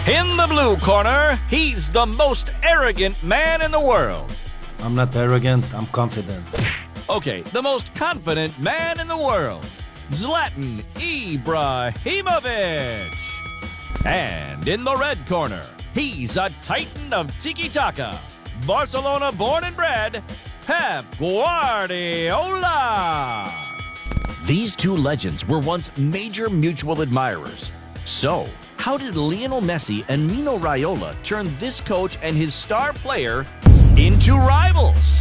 In the blue corner, he's the most arrogant man in the world. I'm not arrogant, I'm confident. Okay, the most confident man in the world, Zlatan Ibrahimovic. And in the red corner, he's a titan of tiki-taka, Barcelona born and bred, Pep Guardiola. These two legends were once major mutual admirers. So, how did Lionel Messi and Mino Raiola turn this coach and his star player into rivals?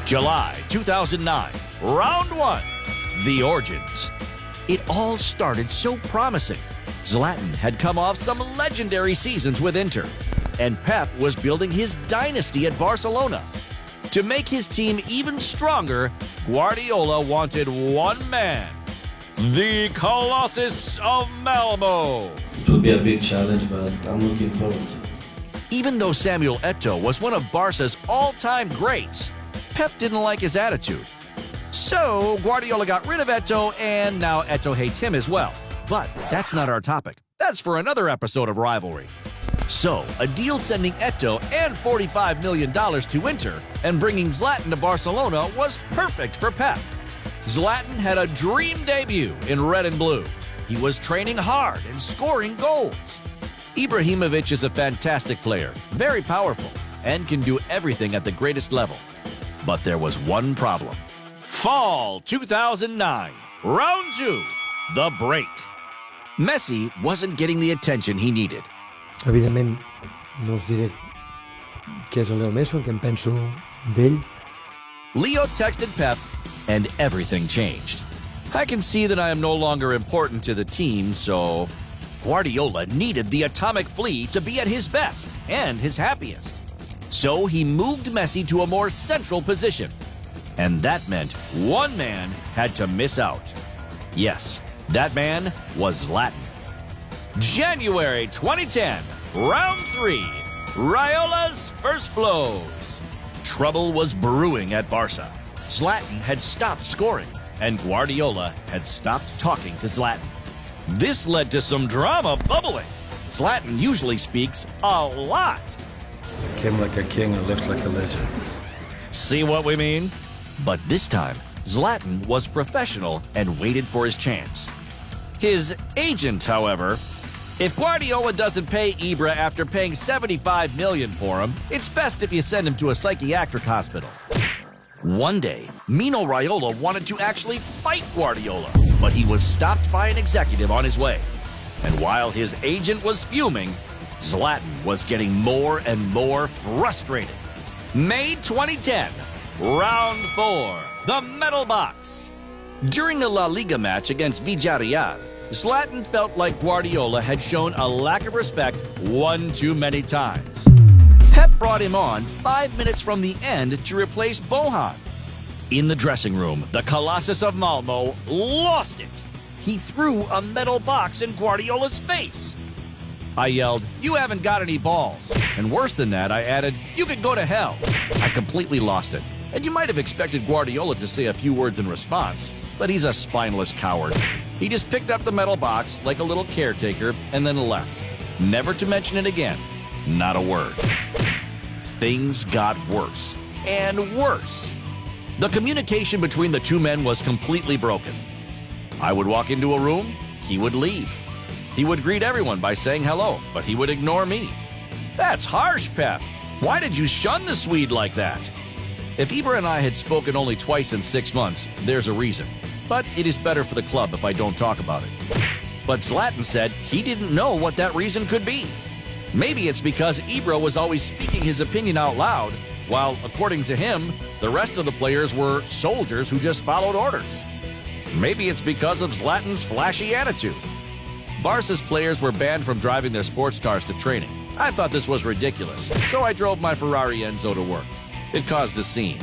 July 2009, round one, the origins. It all started so promising. Zlatan had come off some legendary seasons with Inter, and Pep was building his dynasty at Barcelona. To make his team even stronger, Guardiola wanted one man, the Colossus of Malmo. It will be a big challenge, but I'm looking forward to it. Even though Samuel Eto'o was one of Barca's all-time greats, Pep didn't like his attitude. So Guardiola got rid of Eto'o, and now Eto'o hates him as well. But that's not our topic. That's for another episode of Rivalry. So, a deal sending Eto'o and $45 million to Inter and bringing Zlatan to Barcelona was perfect for Pep. Zlatan had a dream debut in red and blue. He was training hard and scoring goals. Ibrahimovic is a fantastic player, very powerful, and can do everything at the greatest level. But there was one problem. Fall 2009, round two, the break. Messi wasn't getting the attention he needed. Evidentment, no us diré què és el Leo Messi, què en penso d'ell. Leo texted Pep, and everything changed. I can see that I am no longer important to the team, so Guardiola needed the atomic flea to be at his best and his happiest. So he moved Messi to a more central position. And that meant one man had to miss out. Yes, that man was Zlatan. January 2010, round three, Raiola's first blows. Trouble was brewing at Barca. Zlatan had stopped scoring, and Guardiola had stopped talking to Zlatan. This led to some drama bubbling. Zlatan usually speaks a lot. I came like a king and left like a legend. See what we mean? But this time, Zlatan was professional and waited for his chance. His agent, however, if Guardiola doesn't pay Ibra after paying $75 million for him, it's best if you send him to a psychiatric hospital. One day, Mino Raiola wanted to actually fight Guardiola, but he was stopped by an executive on his way. And while his agent was fuming, Zlatan was getting more and more frustrated. May 2010, round four, the medal box. During a La Liga match against Villarreal, Zlatan felt like Guardiola had shown a lack of respect one too many times. Pep brought him on 5 minutes from the end to replace Bojan. In the dressing room, the Colossus of Malmo lost it. He threw a metal box in Guardiola's face. I yelled, "You haven't got any balls." And worse than that, I added, "You could go to hell." I completely lost it. And you might have expected Guardiola to say a few words in response, but he's a spineless coward. He just picked up the metal box like a little caretaker and then left, never to mention it again. Not a word. Things got worse and worse. The communication between the two men was completely broken. I would walk into a room, he would leave. He would greet everyone by saying hello, but he would ignore me. That's harsh, Pep. Why did you shun the Swede like that? If Ibra and I had spoken only twice in 6 months, there's a reason. But it is better for the club if I don't talk about it. But Zlatan said he didn't know what that reason could be. Maybe it's because Ibra was always speaking his opinion out loud, while, according to him, the rest of the players were soldiers who just followed orders. Maybe it's because of Zlatan's flashy attitude. Barca's players were banned from driving their sports cars to training. I thought this was ridiculous, so I drove my Ferrari Enzo to work. It caused a scene.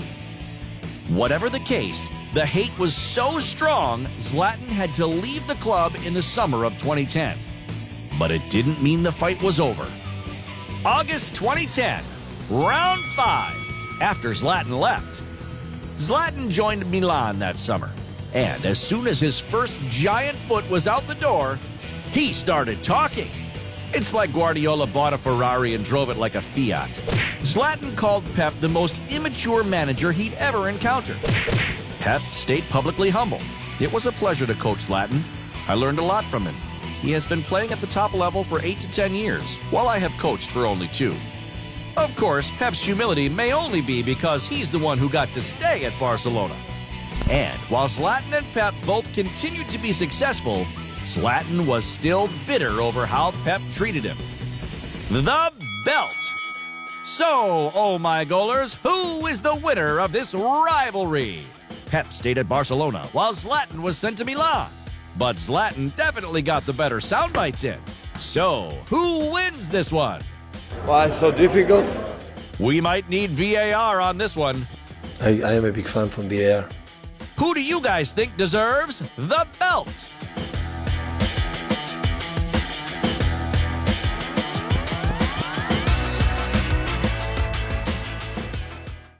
Whatever the case, the hate was so strong, Zlatan had to leave the club in the summer of 2010. But it didn't mean the fight was over. August 2010, round 5, after Zlatan left. Zlatan joined Milan that summer, and as soon as his first giant foot was out the door, he started talking. It's like Guardiola bought a Ferrari and drove it like a Fiat. Zlatan called Pep the most immature manager he'd ever encountered. Pep stayed publicly humble. It was a pleasure to coach Zlatan. I learned a lot from him. He has been playing at the top level for 8 to 10 years, while I have coached for only 2. Of course, Pep's humility may only be because he's the one who got to stay at Barcelona. And while Zlatan and Pep both continued to be successful, Zlatan was still bitter over how Pep treated him. The belt! So, oh my goalers, who is the winner of this rivalry? Pep stayed at Barcelona while Zlatan was sent to Milan. But Zlatan definitely got the better sound bites in. So, who wins this one? Why so difficult? We might need VAR on this one. I am a big fan from VAR. Who do you guys think deserves the belt?